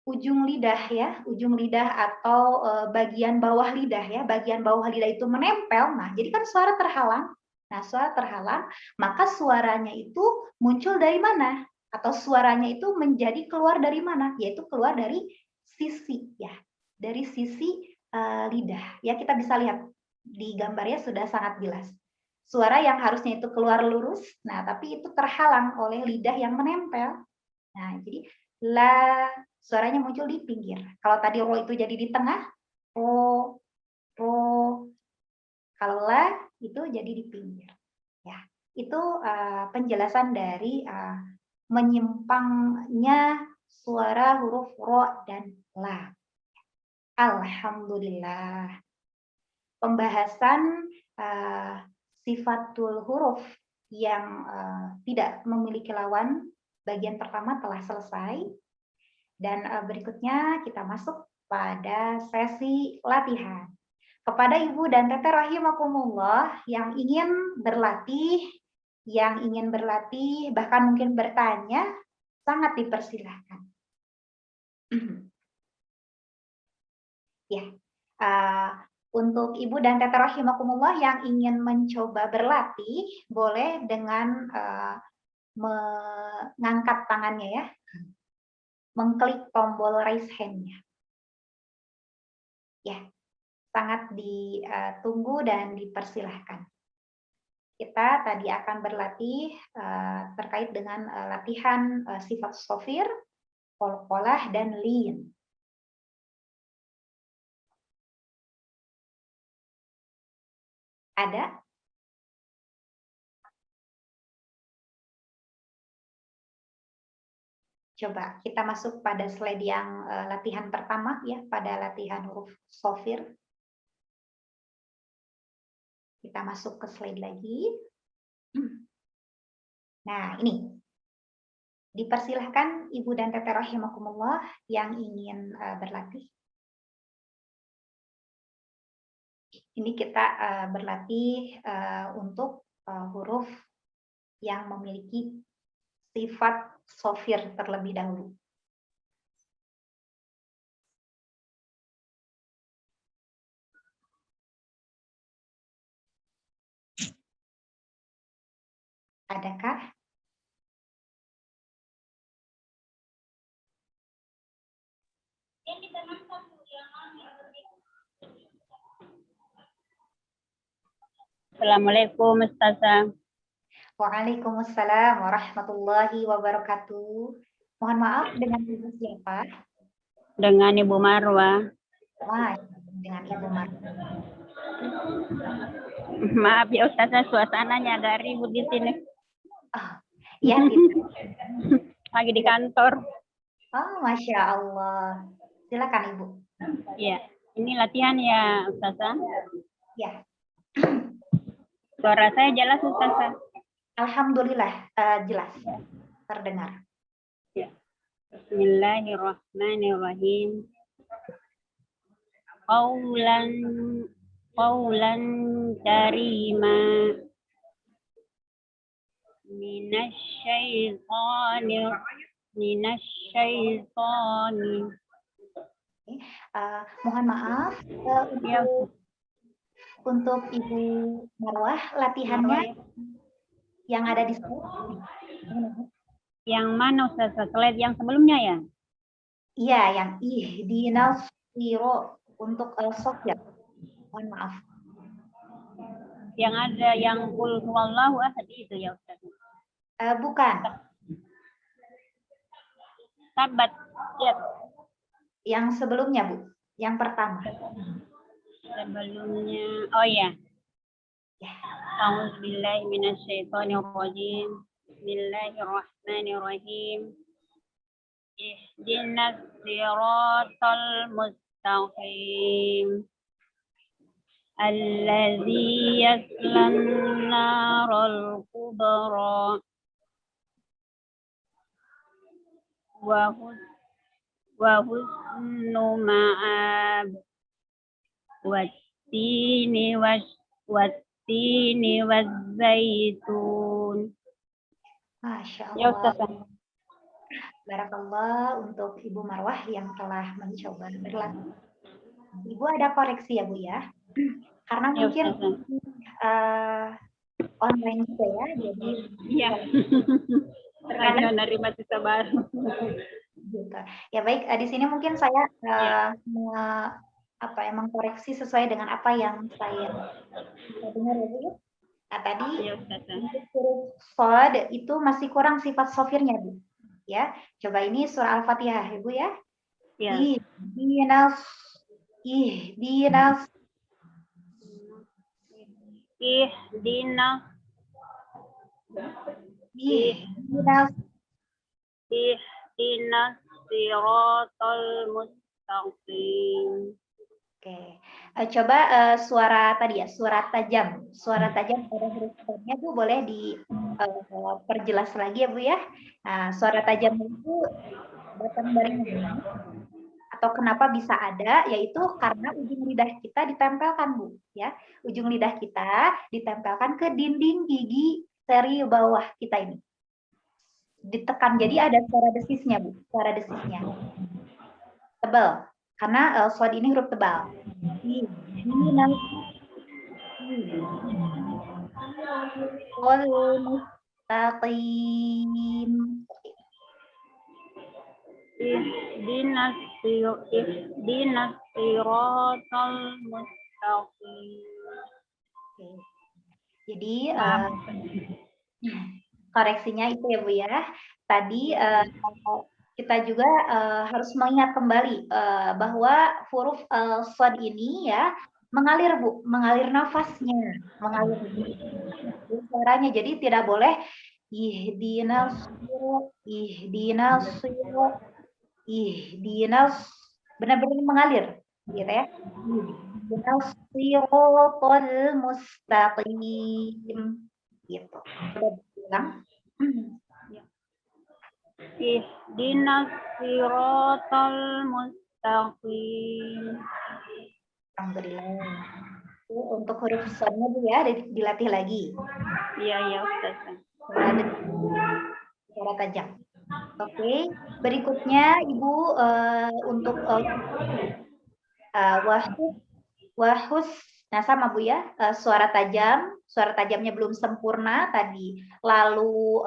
ujung lidah ya, ujung lidah atau bagian bawah lidah ya, bagian bawah lidah itu menempel. Nah jadi kan suara terhalang. Nah suara terhalang, maka suaranya itu muncul dari mana? Atau suaranya itu menjadi keluar dari mana? Yaitu keluar dari sisi ya, dari sisi lidah. Ya kita bisa lihat di gambarnya sudah sangat jelas. Suara yang harusnya itu keluar lurus, nah tapi itu terhalang oleh lidah yang menempel. Nah jadi la suaranya muncul di pinggir. Kalau tadi ro itu jadi di tengah, ro, ro. Kalau la itu jadi di pinggir. Ya, itu penjelasan dari menyimpangnya suara huruf ro dan la. Alhamdulillah. Pembahasan sifatul huruf yang tidak memiliki lawan bagian pertama telah selesai. Dan berikutnya kita masuk pada sesi latihan. Kepada Ibu dan Teteh rahimakumullah yang ingin berlatih, bahkan mungkin bertanya, sangat dipersilahkan. Ya, untuk Ibu dan Teteh rahimakumullah yang ingin mencoba berlatih, boleh dengan mengangkat tangannya ya, mengklik tombol raise hand-nya. Ya, sangat ditunggu dan dipersilahkan. Kita tadi akan berlatih terkait dengan latihan sifat sofir, qalqalah, dan lin. Ada? Coba kita masuk pada slide yang latihan pertama ya, pada latihan huruf sofir. Kita masuk ke slide lagi. Nah, ini. Dipersilahkan Ibu dan Teteh rahimakumullah yang ingin berlatih. Ini kita berlatih untuk huruf yang memiliki sifat sofir terlebih dahulu. Adakah? Assalamualaikum Ustazah. Waalaikumsalam warahmatullahi wabarakatuh. Mohon maaf, dengan Ibu siapa? Dengan Ibu Marwa. Wah, dengan Ibu Marwa. Maaf ya Ustazah, suasananya agak ribut di sini. Oh, ya, tidak. Lagi di kantor. Oh, Masya Allah. Silakan Ibu. Iya, ini latihan ya Ustazah. Ya. Suara saya jelas Ustazah. Alhamdulillah, jelas. Terdengar. Ya. Bismillahirrahmanirrahim. Qaulan karima minasyaitonir. Mohon maaf untuk Ibu Marwah, latihannya yang ada di slide. Yang mana Ustazah? Slide yang sebelumnya ya? Iya, yang ihdinas siro untuk sofir. Mohon maaf. Yang ada yang qul huwallahu ahad itu ya Ustaz. Bukan. Tabat. Ya. Yang sebelumnya, Bu. Yang pertama. Sebelumnya, oh ya. Ya. A'udzubillahi minasyaitonirrajim. Bismillahirrahmanirrahim. Ihdinas siratal mustaqim. Alladzi yaslan naral kubra wa husnu ma'ab wattini wazzaitun. Masya Ya Allah. Ustazah. Barakallah untuk Ibu Marwah yang telah mencoba berlatih. Ibu ada koreksi ya Bu ya? Karena Ya mungkin online juga ya, jadi iya. terkadang Menerima cerita baru. gitu. Ya baik, di sini mungkin saya mengkoreksi sesuai dengan apa yang saya dengar ya Bu ya. Nah, tadi untuk huruf shad itu masih kurang sifat sofirnya Bu. Ya, coba ini surah Al-Fatihah Ibu ya. Ya. Ihdinas Ihdinas siratal mustaqim. Oke. Coba suara tadi ya, suara tajam. Suara tajam pada huruf shadnya Bu boleh diperjelas lagi ya Bu ya. Nah, suara tajam itu datang dari mana? Atau kenapa bisa ada, yaitu karena ujung lidah kita ditempelkan Bu ya. Ujung lidah kita ditempelkan ke dinding gigi seri bawah kita ini. Ditekan, jadi ada suara desisnya Bu, suara desisnya. Tebal, karena shad ini huruf tebal. Ihdinas siratal mustaqim. Jadi koreksinya itu ya Bu ya. Tadi kita juga harus mengingat kembali bahwa huruf shad ini ya mengalir Bu, mengalir nafasnya, mengalir suaranya. Jadi tidak boleh ihdinas benar-benar mengalir gitu ya. Ihdinas siratal mustaqim gitu. Coba bilang. Ihdinas siratal mustaqim. Alhamdulillah. Untuk huruf shadnya Bu ya, dilatih lagi. Iya Ustazah. Suara tajam. Oke, berikutnya Ibu untuk wahus. Nah sama Bu ya, suara tajamnya belum sempurna tadi. Lalu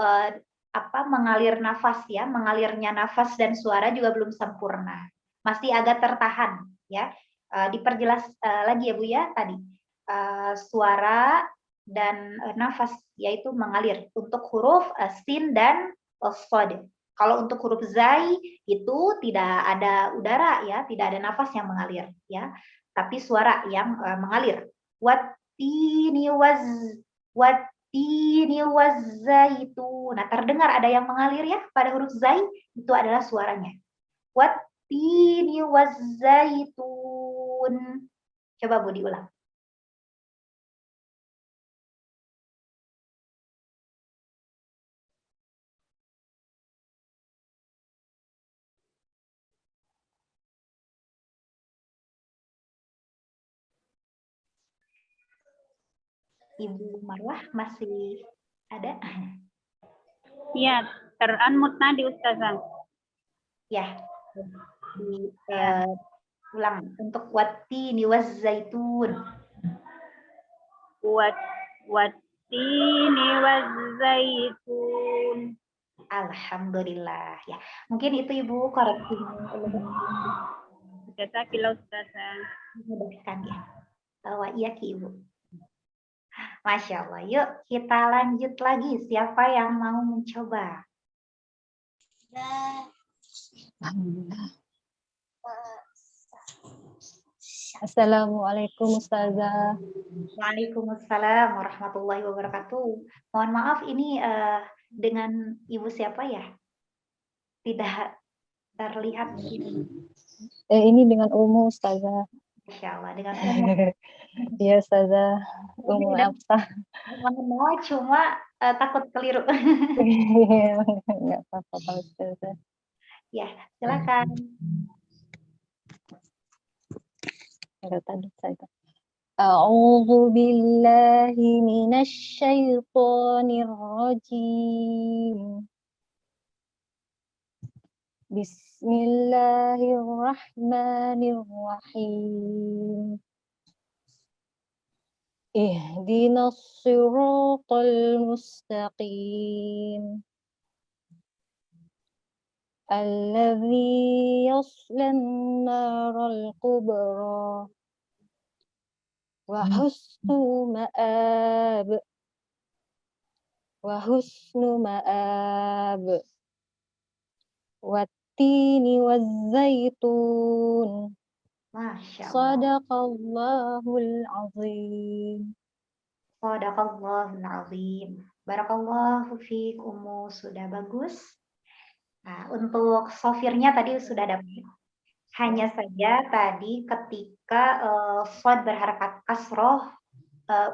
mengalir nafas ya, mengalirnya nafas dan suara juga belum sempurna. Masih agak tertahan ya. Diperjelas lagi ya Bu ya tadi. Suara dan nafas yaitu mengalir untuk huruf sin dan shad. Kalau untuk huruf zai itu tidak ada udara ya, tidak ada nafas yang mengalir ya, tapi suara yang mengalir. Wattini wazzaitun. Nah, terdengar ada yang mengalir ya pada huruf zai, itu adalah suaranya. Wattini wazzaitun. Coba Bu diulang. Ibu Marwah masih ada? Iya, ter-unmute tadi Ustazah. Ya, ulang untuk wattini wazzaitun. Wattini wazzaitun. Alhamdulillah ya. Mungkin itu Ibu koreksinya. Jazakallahu Ustazah. Memudahkan ya. Wa iya ki Ibu. Masya Allah. Yuk kita lanjut lagi. Siapa yang mau mencoba? Assalamualaikum Ustazah. Waalaikumsalam warahmatullahi wabarakatuh. Mohon maaf ini dengan Ibu siapa ya? Tidak terlihat di sini. Ini dengan Umu Ustazah. Masya Allah, dengan umur. Iya Ustazah, Ini Umu udah Afsah. mau cuma takut keliru. Enggak apa-apa Pak Ustazah. Ya, silakan. Enggak tadi Ustazah. A'udzu billahi minasy syaithanir rajim. Bismillahirrahmanirrahim. Ihdinas siratal mustaqim. Alladzi yaslan naral kubra. Wa husnu ma'ab. Wa husnu ma'ab. Wattini wazzaitun. Masya Allah. Sadaqallahul azim. Sadaqallahul azim. Barakallahu fiik Ummu, sudah bagus. Nah, untuk sofirnya tadi sudah dapat. Hanya saja tadi ketika shad berharakat kasroh,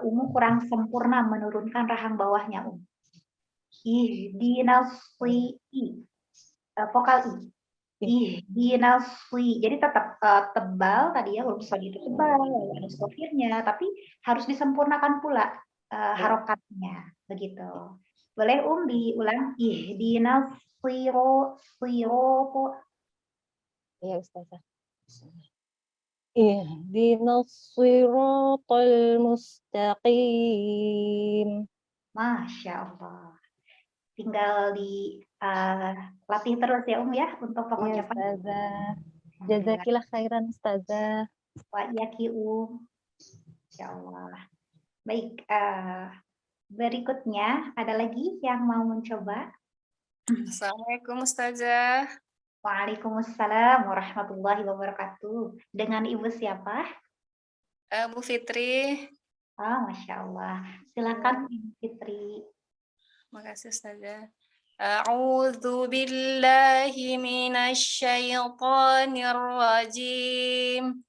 Ummu kurang sempurna menurunkan rahang bawahnya Ummu. Ihdinas vokal I. Ihdinas jadi tetap tebal tadi ya, huruf shad itu tebal, ada sofirnya, tapi harus disempurnakan pula harokatnya, begitu. Boleh diulang? Ihdinas siratal. Ya Ustazah. Ihdinas siratal mustaqim. Masya Allah. Tinggal latih terus ya ya untuk Ya pengucapan. Ustazah. Jazakillah khairan Ustazah. Wa iyaki Insya Allah. Baik, berikutnya ada lagi yang mau mencoba? Assalamualaikum Ustazah. Waalaikumsalam warahmatullahi wabarakatuh. Dengan Ibu siapa? Bu Fitri. Masya Allah. Silakan Ibu Fitri. Makasih Ustazah. A'udzu billahi minasy syaithanir rajim.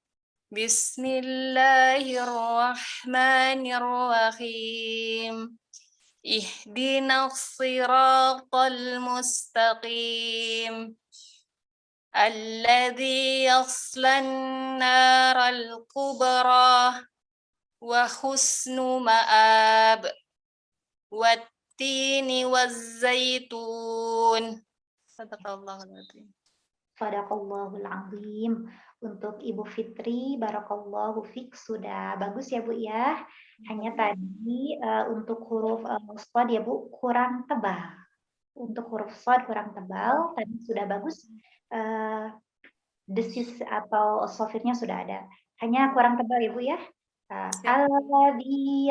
Bismillahirrahmanirrahim. Ihdinas siratal mustaqim. Alladzi yaslan naral kubra wa husnu ma'ab wattini wazzaitun. Sadaqallahul azim. Sadaqallahul azim. Untuk Ibu Fitri, barakallahu fik, sudah bagus ya Bu ya. Hanya tadi untuk huruf shad ya Bu kurang tebal. Untuk huruf shad kurang tebal, tadi sudah bagus. Desis atau sofirnya sudah ada. Hanya kurang tebal ya Bu ya. Alladzi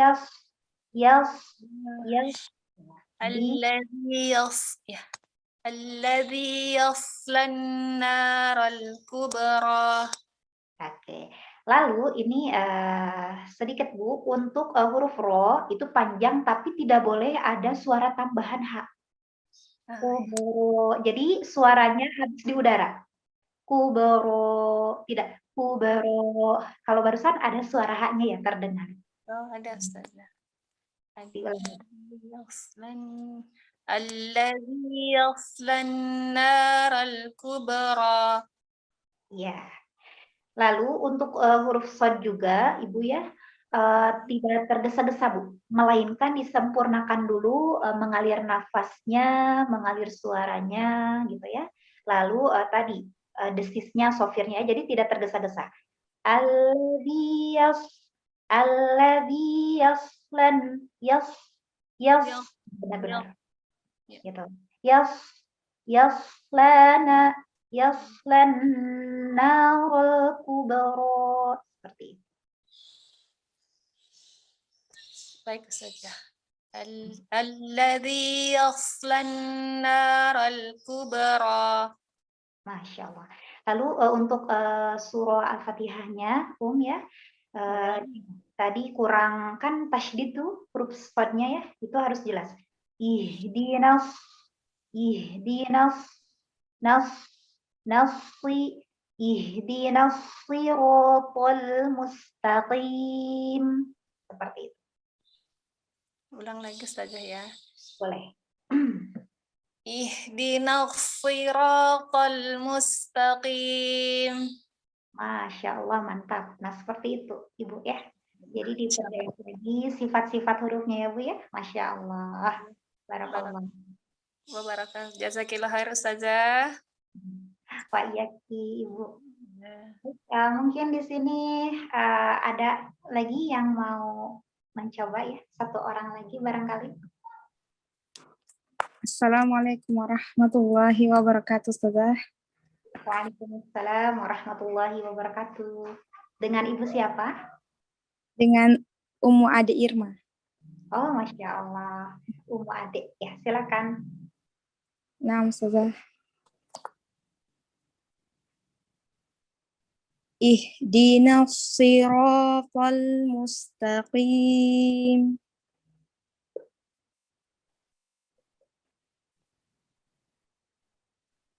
Alladzi yaslan naral kubra. Oke. Lalu ini sedikit Bu, untuk huruf ro itu panjang tapi tidak boleh ada suara tambahan H. Kubro. Jadi suaranya habis di udara. Kubro, tidak. Kubro. Kalau barusan ada suara H-nya ya terdengar. Oh, ada Ustazah. Alladzi yaslan naral kubra. Ya. Lalu untuk huruf shad juga, Ibu ya, tidak tergesa-gesa Bu, melainkan disempurnakan dulu mengalir nafasnya, mengalir suaranya, gitu ya. Lalu tadi desisnya, sofirnya, jadi tidak tergesa-gesa. Alladzi benar-benar gitu. Yaslan narul kubra, seperti itu. Baik saja. Alladzi yaslan naral kubra. Masya Allah. Lalu untuk surah Al-Fatihahnya, ya, tadi kurang kan tasydid tuh huruf shadnya ya, itu harus jelas. Ihdinas, ihdinas, nasi, ihdinas siratal mustaqim. Seperti itu. Ulang lagi Ustazah ya. Boleh. Ihdinas siratal mustaqim. Masya Allah, mantap. Nah, seperti itu, Ibu ya. Jadi diperjelas lagi sifat-sifat hurufnya ya, Bu ya. Masya Allah. Barakallah. Wa barakatuh. Jazakillah khair Ustazah. Pak Yaki, Ibu. Mungkin di sini ada lagi yang mau mencoba ya, satu orang lagi barangkali. Assalamualaikum warahmatullahi wabarakatuh, Ustazah. Waalaikumsalam warahmatullahi wabarakatuh. Dengan Ibu siapa? Dengan Ummu Ade Irma. Oh, Masya Allah. Ummu Adik. Ya, silakan. Nah, Ustazah. Ihdinas siratal mustaqim.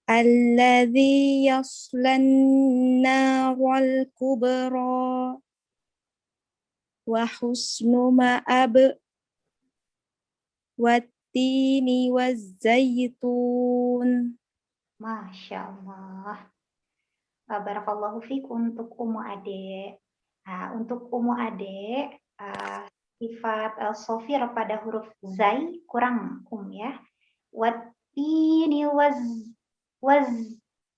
Alladzi yaslan naral kubra wa husnu ma'ab wattini wazzaitun. Masya Allah. Barakallahu fiik untuk Ummu Ade. Nah, untuk Ummu Ade, sifat sofir pada huruf zai kurang ya. Wattini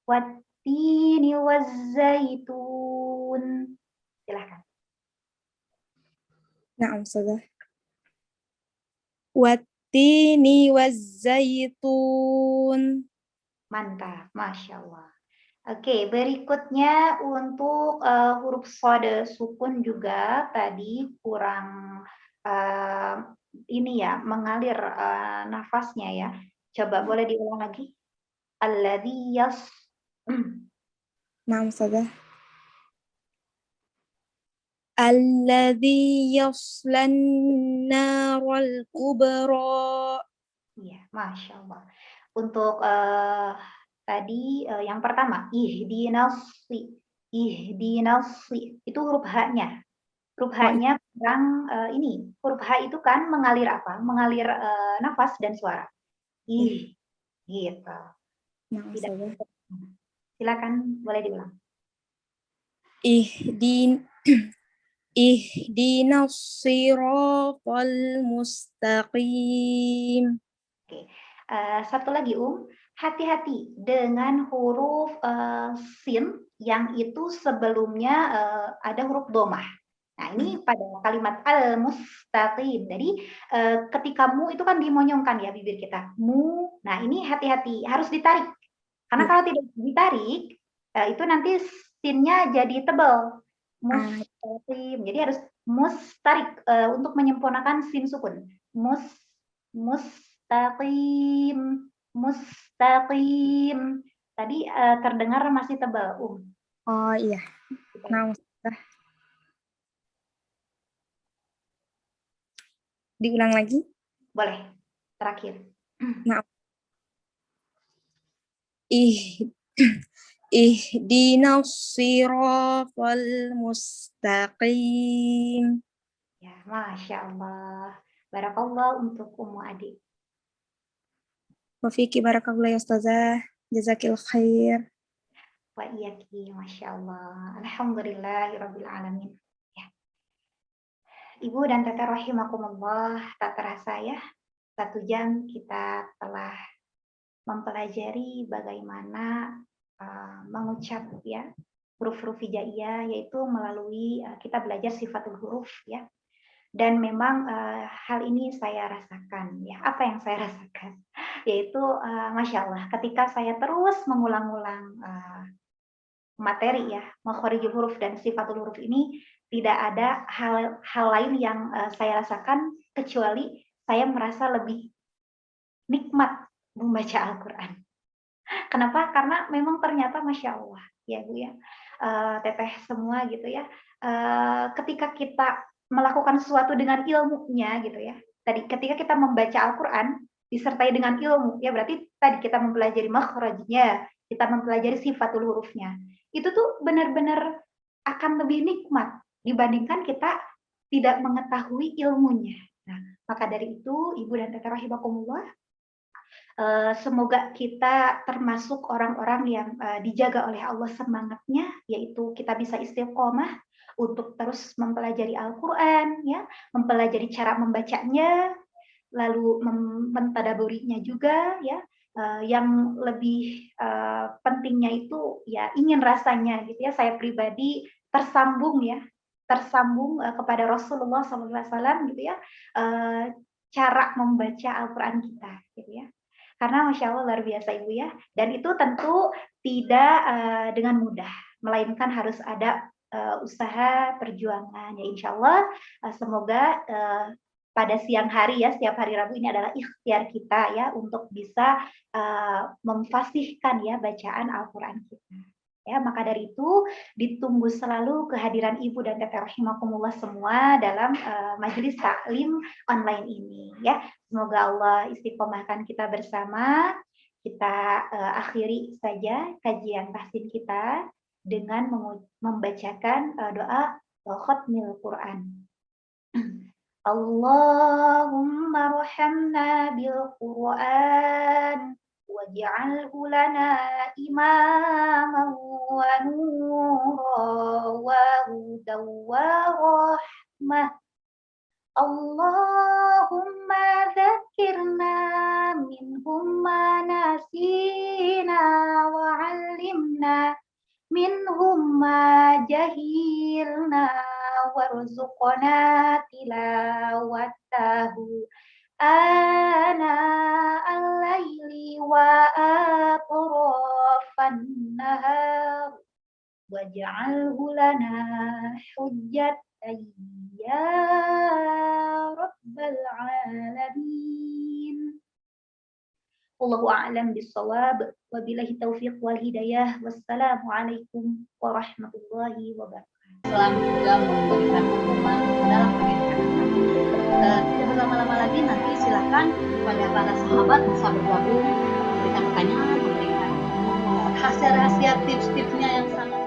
wattini wazzaitun. Silakan. Nah, Ustazah. Wattini wazzaitun. Mantap, Masya Allah. Oke, berikutnya untuk huruf shad sukun juga tadi kurang ini ya, mengalir nafasnya ya. Coba boleh diulang lagi. Alladzi Nah, Ustazah. Alladzi yaslan naral kubra. Iya, Masya Allah. Untuk tadi yang pertama, ihdinasi, itu huruf H-nya. Huruf H-nya kurang ini. Huruf H itu kan mengalir apa? Mengalir nafas dan suara. Gitu. Nah, Ustazah. Silakan, boleh diulang. Ihdinas siratal mustaqim. Oke. Satu lagi, hati-hati dengan huruf sin yang itu sebelumnya ada huruf domah. Nah, ini pada kalimat al-mustaqim. Jadi ketika mu itu kan dimonyongkan ya bibir kita. Mu. Nah, ini hati-hati, harus ditarik. Karena kalau tidak ditarik, itu nanti sinnya jadi tebal. Mustaqim. Jadi harus mustarik untuk menyempurnakan sin sukun. Mustaqim. Mustaqim. Tadi terdengar masih tebal, Oh iya. Nah, Ustazah. Diulang lagi? Boleh. Terakhir. Maaf. Ihdinas siratal mustaqim. Ya, Masya Allah. Barakallah untuk Ummu Adi. Wa fiki barakallah ya Ustazah. Jazakil khair. Wa iyaki, Masya Allah. Alhamdulillahirabbil alamin. Ya. Ibu dan Teteh rahimakumullah, tak terasa ya, 1 jam kita telah mempelajari bagaimana mengucap ya huruf-huruf hijaiyah, yaitu melalui kita belajar sifatul huruf ya. Dan memang hal ini saya rasakan ya. Apa yang saya rasakan? Yaitu Masya Allah, ketika saya terus mengulang-ulang materi ya, makhorijul huruf dan sifatul huruf ini, tidak ada hal lain yang saya rasakan kecuali saya merasa lebih nikmat membaca Al-Quran. Kenapa? Karena memang ternyata Masya Allah ya Bu ya, teteh semua gitu ya. Ketika kita melakukan sesuatu dengan ilmunya gitu ya. Tadi ketika kita membaca Al-Qur'an disertai dengan ilmu, ya berarti tadi kita mempelajari makhrajnya, kita mempelajari sifatul hurufnya. Itu tuh benar-benar akan lebih nikmat dibandingkan kita tidak mengetahui ilmunya. Nah, maka dari itu Ibu dan Teteh rahimakumullah, semoga kita termasuk orang-orang yang dijaga oleh Allah semangatnya, yaitu kita bisa istiqomah untuk terus mempelajari Al-Qur'an ya, mempelajari cara membacanya, lalu mentadaburinya juga ya. Yang lebih pentingnya itu ya ingin rasanya gitu ya, saya pribadi tersambung ya, kepada Rasulullah SAW gitu ya, cara membaca Al-Qur'an kita gitu ya. Karena Masya Allah luar biasa Ibu ya, dan itu tentu tidak dengan mudah, melainkan harus ada usaha perjuangan ya. Insya Allah semoga pada siang hari ya, setiap hari Rabu ini adalah ikhtiar kita ya untuk bisa memfasihkan ya bacaan Al-Qur'an kita. Ya, maka dari itu ditunggu selalu kehadiran Ibu dan Teteh rahimakumullah semua dalam majelis taklim online ini ya. Semoga Allah istiqomahkan kita bersama. Kita akhiri saja kajian tahsin kita dengan membacakan doa khatmil Quran. Allahumma rahamna bil Quran waj'alhu lana imaman wa nuran wa hudan wa rahmah. Allahumma dzakirna minhum ma nasina wa 'allimna minhum ma jahilna warzuqna tilawatahu ana al-laili wa atrafan nahar waj'alhu lana hujjatan ya rabbal alamin. Wallahu a'lam bissawab. Wabillahi taufiq wal hidayah. Wassalamualaikum warahmatullahi wabarakatuh. Selalu juga memberikan pengumuman dalam pendidikan. Tidak berlama-lama lagi, nanti silakan kepada para sahabat bisa bergabung, memberikan pertanyaan, memberikan rahasia-rahasia tips-tipsnya yang sangat